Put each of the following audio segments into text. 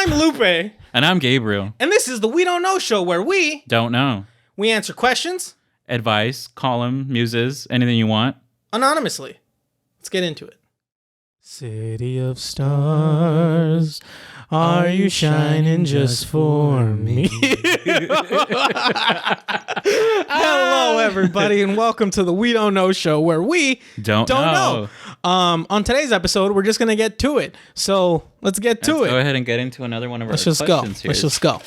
I'm Lupe. And I'm Gabriel. And this is the We Don't Know Show, where we Don't know. We answer questions. Advice, column, muses, anything you want. Anonymously. Let's get into it. City of stars, are you shining just for me? Hello, everybody, and welcome to the We Don't Know Show, where we don't know. On today's episode, we're just going to get to it. So let's get to it. Go ahead and get into another one of our questions here. Let's just go.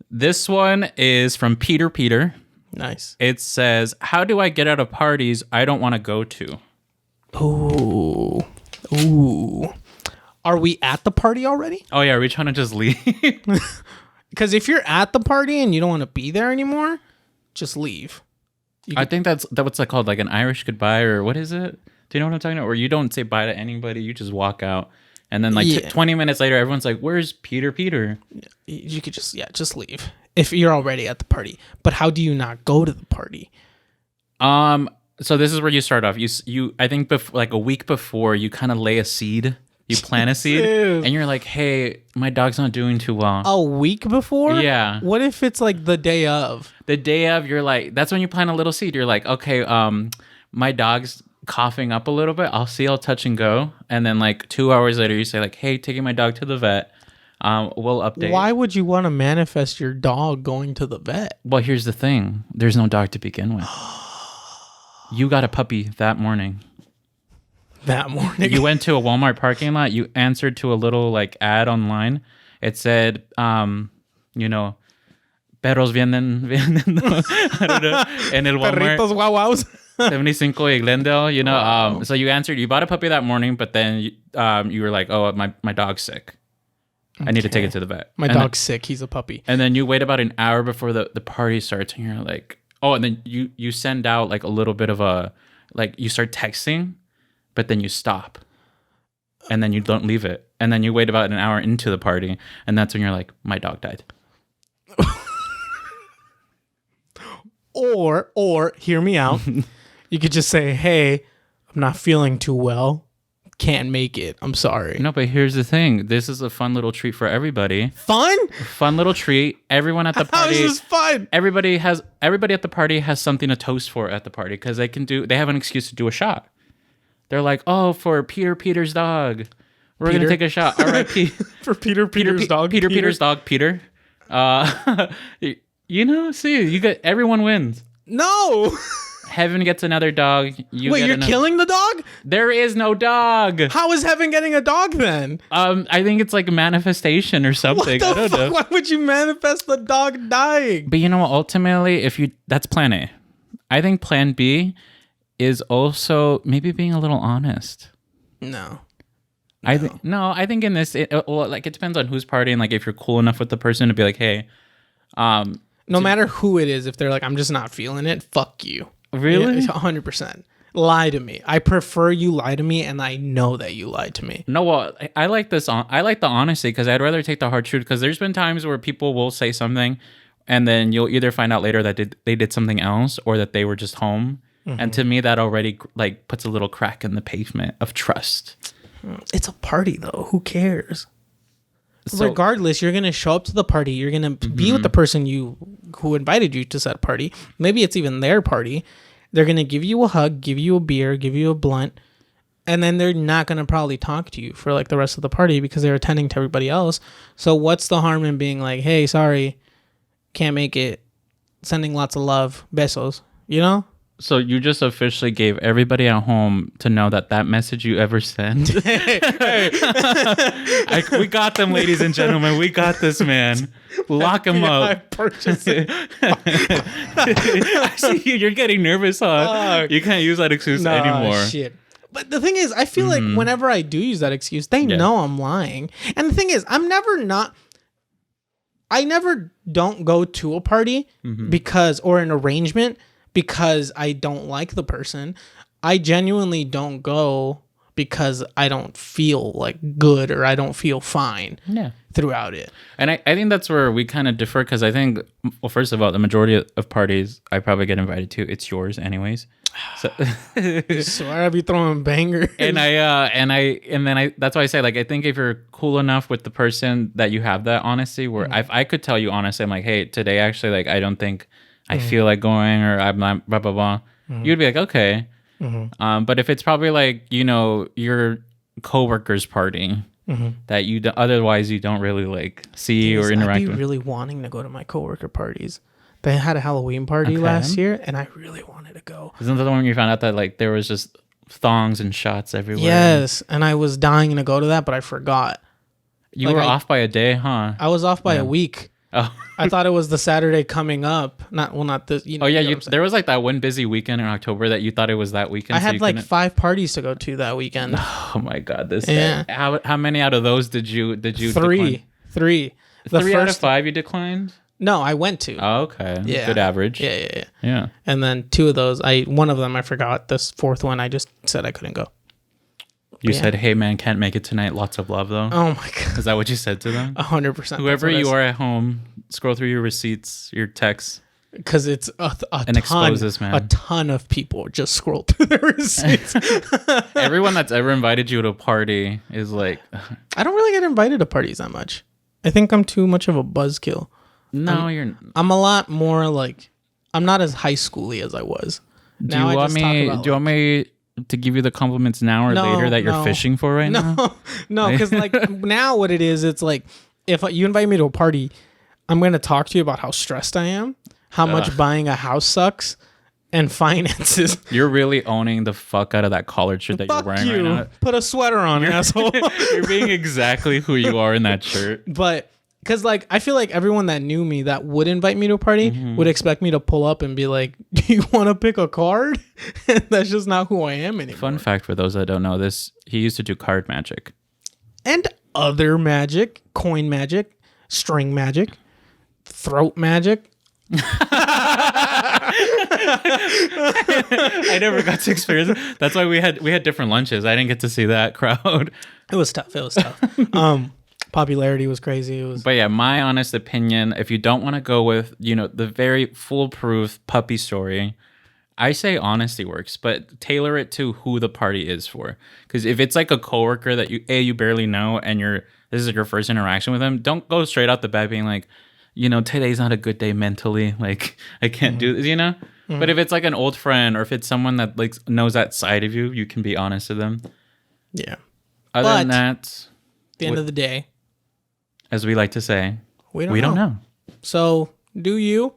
This one is from Peter. Nice. It says, how do I get out of parties I don't want to go to? Ooh. Are we at the party already? Oh, yeah. Are we trying to just leave? Because if you're at the party and you don't want to be there anymore, just leave. I think that's what's that called, like an Irish goodbye, or what is it? Do you know what I'm talking about? Where you don't say bye to anybody, you just walk out. And then 20 minutes later, everyone's like, where's Peter? You could just leave if you're already at the party. But how do you not go to the party? So this is where you start off. You I think like a week before, you kind of lay a seed. You plant a seed, and you're like, hey, my dog's not doing too well. A week before? Yeah. What if it's like the day of? The day of, you're like, that's when you plant a little seed. You're like, okay, my dog's coughing up a little bit. I'll touch and go. And then like 2 hours later, you say like, hey, taking my dog to the vet. We'll update. Why would you want to manifest your dog going to the vet? Well, here's the thing. There's no dog to begin with. You got a puppy that morning. You went to a Walmart parking lot. You answered to a little like ad online. It said, perros vienen I don't know, en el Walmart. Perritos guau guaus. 75 y Glendale, Wow. So you answered, you bought a puppy that morning, but then you were like, oh, my dog's sick. Okay. I need to take it to the vet. My dog's sick. He's a puppy. And then you wait about an hour before the party starts, and you're like, oh, and then you send out like a little bit of you start texting, but then you stop. And then you don't leave it. And then you wait about an hour into the party, and that's when you're like, my dog died. Or hear me out. You could just say, hey, I'm not feeling too well. Can't make it. I'm sorry. No, but here's the thing. This is a fun little treat for everybody. Fun little treat. Everyone at the party. How is this fun? Everybody at the party has something to toast for at the party, because they have an excuse to do a shot. They're like, oh, for Peter's dog, we're going to take a shot. R.I.P. For Peter's dog. Peter's dog, Peter. See, everyone wins. No. Heaven gets another dog. You're killing the dog? There is no dog. How is Heaven getting a dog then? I think it's like a manifestation or something. I don't know. Why would you manifest the dog dying? But ultimately, that's plan A. I think plan B is also maybe being a little honest. No. I think in this, it depends on who's partying. Like if you're cool enough with the person to be like, hey, no matter who it is, if they're like, I'm just not feeling it, fuck you. Really? Yeah, 100%. Lie to me. I prefer you lie to me, and I know that you lied to me. No, well, I like this. I like the honesty, because I'd rather take the hard truth. Because there's been times where people will say something, and then you'll either find out later that they did something else, or that they were just home. Mm-hmm. And to me, that already like puts a little crack in the pavement of trust. It's a party, though. Who cares? So, regardless, you're gonna show up to the party. You're gonna be with the person who invited you to said party. Maybe it's even their party. They're gonna give you a hug, give you a beer, give you a blunt, and then they're not gonna probably talk to you for like the rest of the party because they're attending to everybody else. So what's the harm in being like, hey, sorry, can't make it, sending lots of love, besos, So you just officially gave everybody at home to know that message you ever sent. Hey. We got them, ladies and gentlemen. We got this, man. Lock him up. I purchased it. I see you. You're getting nervous, huh? You can't use that excuse anymore. Shit. But the thing is, I feel like whenever I do use that excuse, they know I'm lying. And the thing is, I never don't go to a party or an arrangement because I don't like the person. I genuinely don't go because I don't feel like good or I don't feel fine. Yeah. throughout it. And I think that's where we kind of differ because I think, well, first of all, the majority of parties I probably get invited to, it's yours anyways. So So I be throwing bangers. and that's why I say, like, I think if you're cool enough with the person that you have that honesty, where if I could tell you honestly, I'm like, hey, today actually, like, I don't think I feel like going, or I'm not blah blah blah. You'd be like, okay. But if it's probably like, you know, your coworker's party that you otherwise you don't really like see or interact I'd be with. really wanting to go to my coworker parties. They had a Halloween party last year, and I really wanted to go. Isn't that the one where you found out that like there was just thongs and shots everywhere? Yes, and I was dying to go to that, but I forgot. You were off by a day, huh? I was off by a week. Oh, I thought it was the Saturday coming up. Not this. You know, oh yeah, you know what I'm there was like that one busy weekend in October that you thought it was that weekend. I had like 5 parties to go to that weekend. Oh my god, this. Yeah. How many out of those did you? 3. Decline? 3. The 3 first, out of 5 you declined. No, I went to. Oh, okay. Yeah. Good average. Yeah. And then 2 of those, one of them I forgot. This 4th one, I just said I couldn't go. You said, "Hey man, can't make it tonight. Lots of love though." Oh my god. Is that what you said to them? 100%. Whoever you are at home, scroll through your receipts, your texts. Because it's a ton of people just scroll through their receipts. Everyone that's ever invited you to a party is like, I don't really get invited to parties that much. I think I'm too much of a buzzkill. no, I'm a lot more like, I'm not as high schooly as I was. Do you want me to give you the compliments now or later that you're fishing for right now? No, because like now what it is, it's like if you invite me to a party, I'm going to talk to you about how stressed I am, how much buying a house sucks, and finances. You're really owning the fuck out of that collared shirt that you're wearing right now. Put a sweater on, asshole. You're being exactly who you are in that shirt. But because like I feel like everyone that knew me that would invite me to a party would expect me to pull up and be like, "Do you want to pick a card?" And that's just not who I am anymore. Fun fact for those that don't know this: he used to do card magic and other magic, coin magic, string magic, throat magic. I never got to experience it. That's why we had different lunches. I didn't get to see that crowd. It was tough. Popularity was crazy. But yeah, my honest opinion, if you don't want to go with, you know, the very foolproof puppy story, I say honesty works, but tailor it to who the party is for. Because if it's like a coworker that you barely know and this is your first interaction with them, don't go straight out the bat being like, you know, today's not a good day mentally. Like, I can't do this, you know? But if it's like an old friend or if it's someone that like knows that side of you, you can be honest to them. Yeah. Other than that, at the end of the day, as we like to say, we don't know. So do you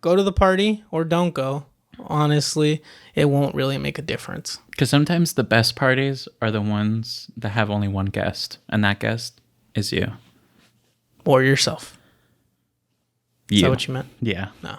go to the party or don't go? Honestly, it won't really make a difference. Because sometimes the best parties are the ones that have only one guest, and that guest is you. Or yourself. You. Is that what you meant? Yeah. No.